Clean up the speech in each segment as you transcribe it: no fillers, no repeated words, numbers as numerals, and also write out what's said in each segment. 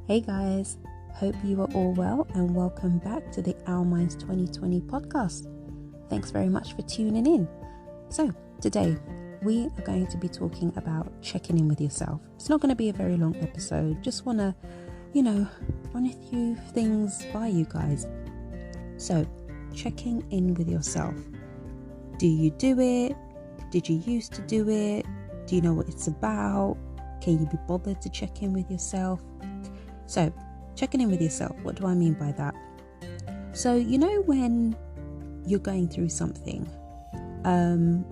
Hey guys, hope you are all well and welcome back to the Our Minds 2020 podcast. Thanks very much for tuning in. So today we are going to be talking about checking in with yourself. It's not going to be a very long episode, just want to, run a few things by you guys. So checking in with yourself. Do you do it? Did you used to do it? Do you know what it's about? Can you be bothered to check in with yourself? So, checking in with yourself, what do I mean by that? So, when you're going through something, for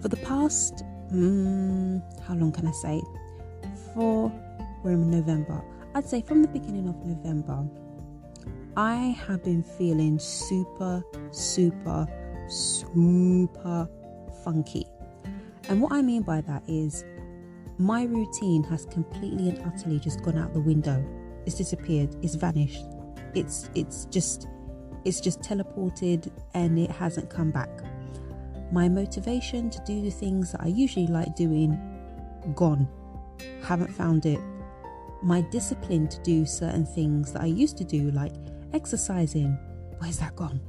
the past, how long can I say? We're in November. I'd say from the beginning of November, I have been feeling super funky. And what I mean by that is, my routine has completely and utterly just gone out the window. It's disappeared. It's vanished. It's just teleported and it hasn't come back. My motivation to do the things that I usually like doing, gone. Haven't found it. My discipline to do certain things that I used to do, like exercising, where's that gone?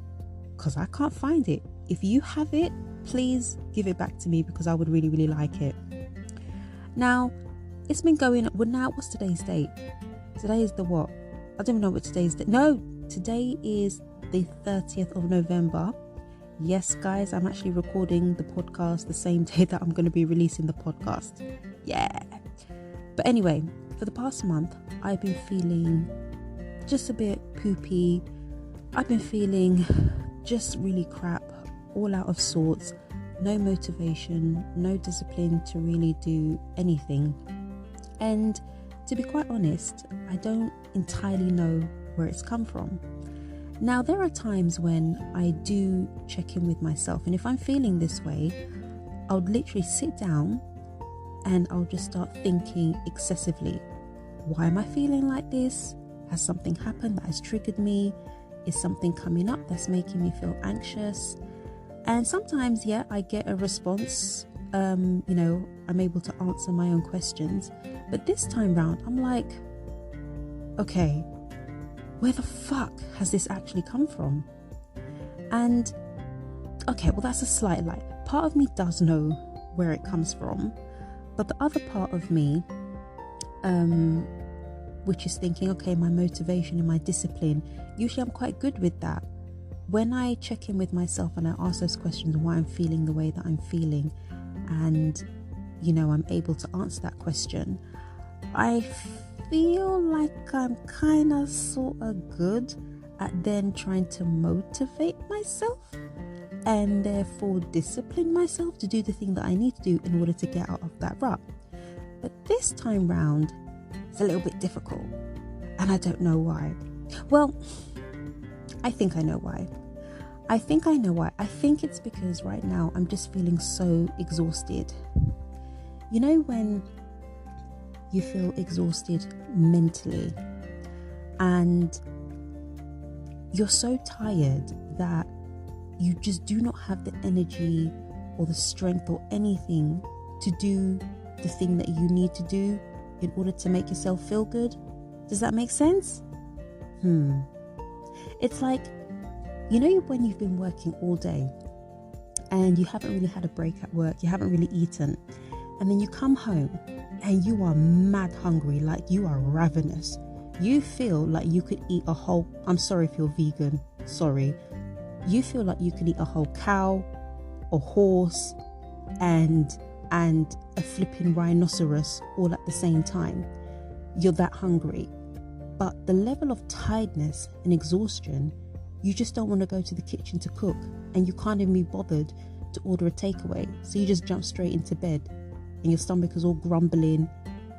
Because I can't find it. If you have it, please give it back to me because I would really, really like it. Now, it's been going, what's today's date? Today is the what? I don't even know what today's date. No, today is the 30th of November. Yes, guys, I'm actually recording the podcast the same day that I'm going to be releasing the podcast. Yeah. But anyway, for the past month, I've been feeling just a bit poopy. I've been feeling just really crap, all out of sorts. No motivation, no discipline to really do anything. And to be quite honest, I don't entirely know where it's come from. Now, there are times when I do check in with myself, and if I'm feeling this way, I'll literally sit down and I'll just start thinking excessively. Why am I feeling like this? Has something happened that has triggered me? Is something coming up that's making me feel anxious? And sometimes, I get a response. I'm able to answer my own questions. But this time round, I'm like, okay, where the fuck has this actually come from? And, okay, well, that's a slight lie. Part of me does know where it comes from. But the other part of me, which is thinking, okay, my motivation and my discipline, usually I'm quite good with that. When I check in with myself and I ask those questions, why I'm feeling the way that I'm feeling, and I'm able to answer that question, I feel like I'm kind of sort of good at then trying to motivate myself and therefore discipline myself to do the thing that I need to do in order to get out of that rut. But this time round, it's a little bit difficult, and I don't know why. Well, I think I know why. I think it's because right now I'm just feeling so exhausted. You know when you feel exhausted mentally and you're so tired that you just do not have the energy or the strength or anything to do the thing that you need to do in order to make yourself feel good? Does that make sense? It's like, when you've been working all day and you haven't really had a break at work, you haven't really eaten, and then you come home and you are mad hungry, like you are ravenous. You feel like you could eat I'm sorry if you're vegan, sorry. You feel like you could eat a whole cow, a horse, and a flipping rhinoceros all at the same time. You're that hungry. But the level of tiredness and exhaustion, you just don't want to go to the kitchen to cook, and you can't even be bothered to order a takeaway. So you just jump straight into bed and your stomach is all grumbling.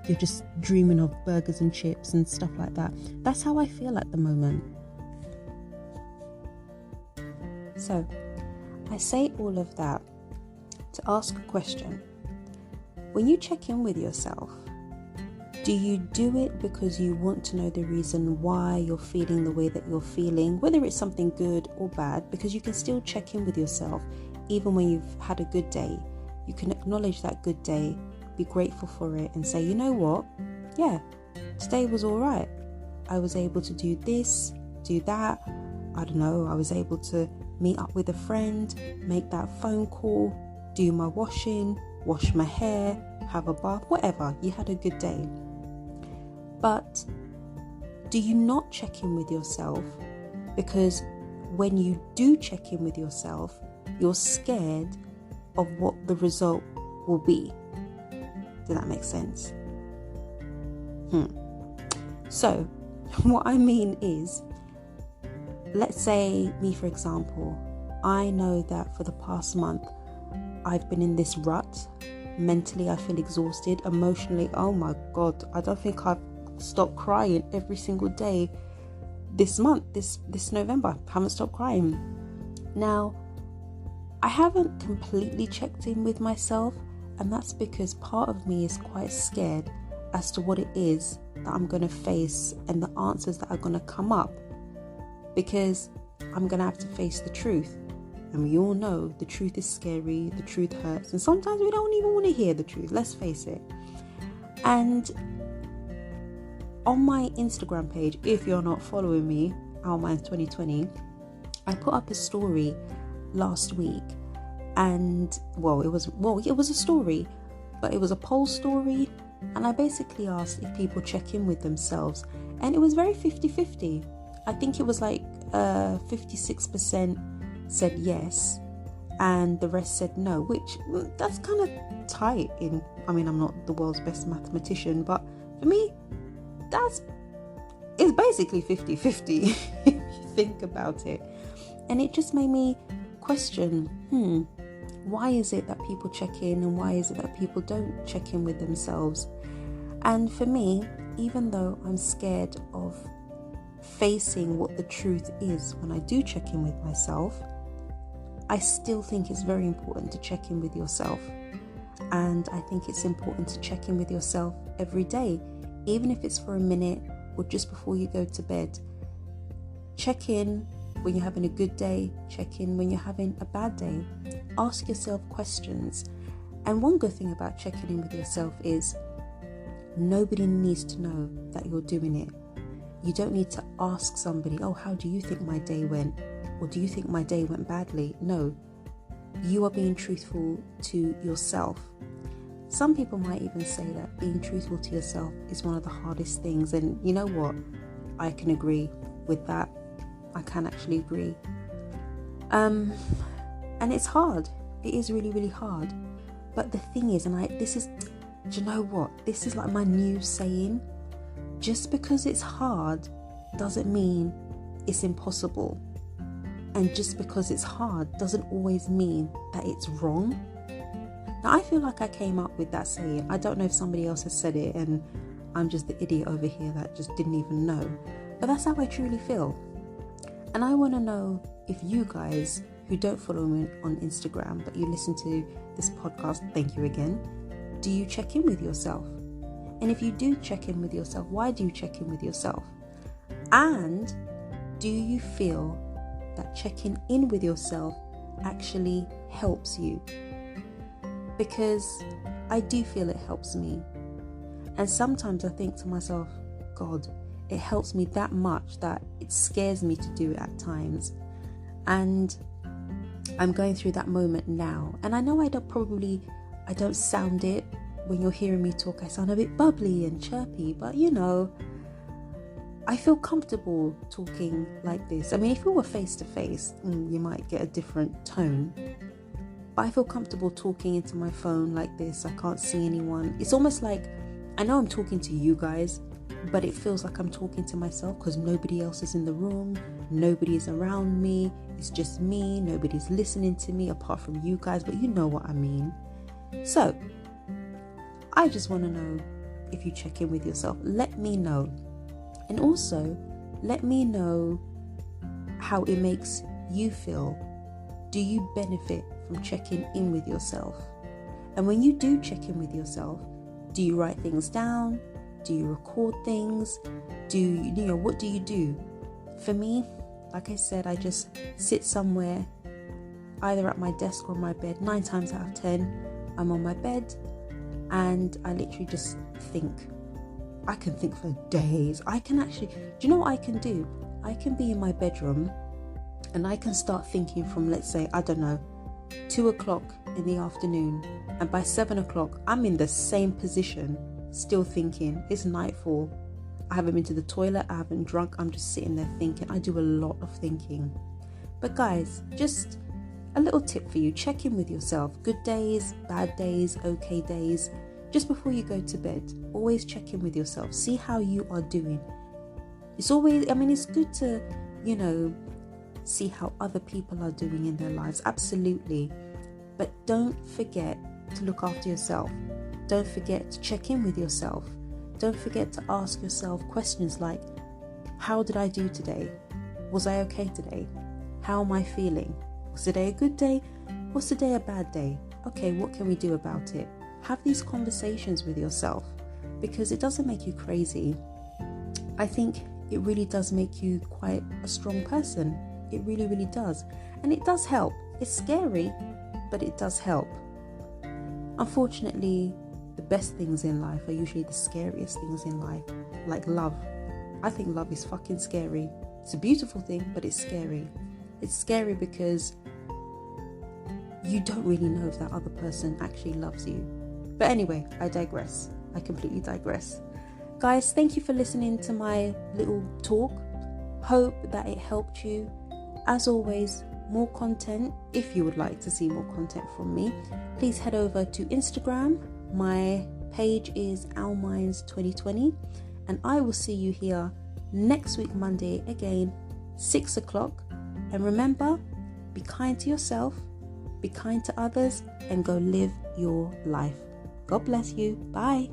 You're just dreaming of burgers and chips and stuff like that. That's how I feel at the moment. So I say all of that to ask a question. When you check in with yourself, do you do it because you want to know the reason why you're feeling the way that you're feeling, whether it's something good or bad? Because you can still check in with yourself even when you've had a good day. You can acknowledge that good day, be grateful for it, and say, you know what? Yeah, today was all right. I was able to do this, do that. I don't know, I was able to meet up with a friend, make that phone call, do my washing, wash my hair, have a bath, whatever. You had a good day. But do you not check in with yourself? Because when you do check in with yourself, you're scared of what the result will be. Does that make sense? So, what I mean is, let's say me, for example, I know that for the past month, I've been in this rut. Mentally, I feel exhausted. Emotionally, oh my God, I don't think I've stopped crying every single day this month, this November. I haven't stopped crying. Now, I haven't completely checked in with myself, and that's because part of me is quite scared as to what it is that I'm going to face and the answers that are going to come up, because I'm going to have to face the truth. And we all know the truth is scary, the truth hurts, and sometimes we don't even want to hear the truth, let's face it. And on my Instagram page, if you're not following me, Our Minds 2020, I put up a story last week, and it was a story, but it was a poll story, and I basically asked if people check in with themselves, and it was very 50-50. I think it was like 56% said yes, and the rest said no, which that's kind of tight in, I'm not the world's best mathematician, but for me, it's basically 50-50 if you think about it. And it just made me question, why is it that people check in and why is it that people don't check in with themselves? And for me, even though I'm scared of facing what the truth is when I do check in with myself, I still think it's very important to check in with yourself. And I think it's important to check in with yourself every day, even if it's for a minute or just before you go to bed. Check in when you're having a good day, check in when you're having a bad day. Ask yourself questions. And one good thing about checking in with yourself is nobody needs to know that you're doing it. You don't need to ask somebody, oh, how do you think my day went? Or do you think my day went badly? No, you are being truthful to yourself. Some people might even say that being truthful to yourself is one of the hardest things. And you know what? I can agree with that. I can actually agree. And it's hard. It is really, really hard. But the thing is, do you know what? This is like my new saying. Just because it's hard doesn't mean it's impossible. And just because it's hard doesn't always mean that it's wrong. Now, I feel like I came up with that saying. I don't know if somebody else has said it and I'm just the idiot over here that just didn't even know. But that's how I truly feel. And I want to know if you guys who don't follow me on Instagram, but you listen to this podcast, thank you again. Do you check in with yourself? And if you do check in with yourself, why do you check in with yourself? And do you feel that checking in with yourself actually helps you? Because I do feel it helps me. And sometimes I think to myself, God, it helps me that much that it scares me to do it at times. And I'm going through that moment now. And I know I don't sound it. When you're hearing me talk, I sound a bit bubbly and chirpy, but I feel comfortable talking like this. I mean, if we were face to face, you might get a different tone. But I feel comfortable talking into my phone like this. I can't see anyone. It's almost like, I know I'm talking to you guys, but it feels like I'm talking to myself because nobody else is in the room. Nobody is around me. It's just me. Nobody's listening to me apart from you guys, but you know what I mean. So, I just want to know if you check in with yourself. Let me know. And also, let me know how it makes you feel. Do you benefit from checking in with yourself? And when you do check in with yourself, do you write things down? Do you record things? What do you do? For me, like I said, I just sit somewhere, either at my desk or my bed. 9 times out of 10, I'm on my bed and I literally just think. I can think for days. I can actually, do you know what I can do? I can be in my bedroom and I can start thinking from, let's say, I don't know, 2 o'clock in the afternoon, and by 7 o'clock I'm in the same position, still thinking. It's nightfall, I haven't been to the toilet, I haven't drunk, I'm just sitting there thinking. I do a lot of thinking. But guys, just a little tip for you: check in with yourself. Good days, bad days, okay days. Just before you go to bed, always check in with yourself, see how you are doing. It's always, I mean, it's good to, see how other people are doing in their lives, absolutely. But don't forget to look after yourself. Don't forget to check in with yourself. Don't forget to ask yourself questions like, how did I do today? Was I okay today? How am I feeling? Was today a good day? Was today a bad day? Okay, what can we do about it? Have these conversations with yourself, because it doesn't make you crazy. I think it really does make you quite a strong person. It really, really does. And it does help. It's scary, but it does help. Unfortunately, the best things in life are usually the scariest things in life, like love. I think love is fucking scary. It's a beautiful thing, but it's scary. It's scary because you don't really know if that other person actually loves you. But anyway, I digress. I completely digress. Guys, thank you for listening to my little talk. Hope that it helped you. As always, more content. If you would like to see more content from me, please head over to Instagram. My page is OurMinds2020, and I will see you here next week, Monday, again, 6 o'clock. And remember, be kind to yourself, be kind to others, and go live your life. God bless you. Bye.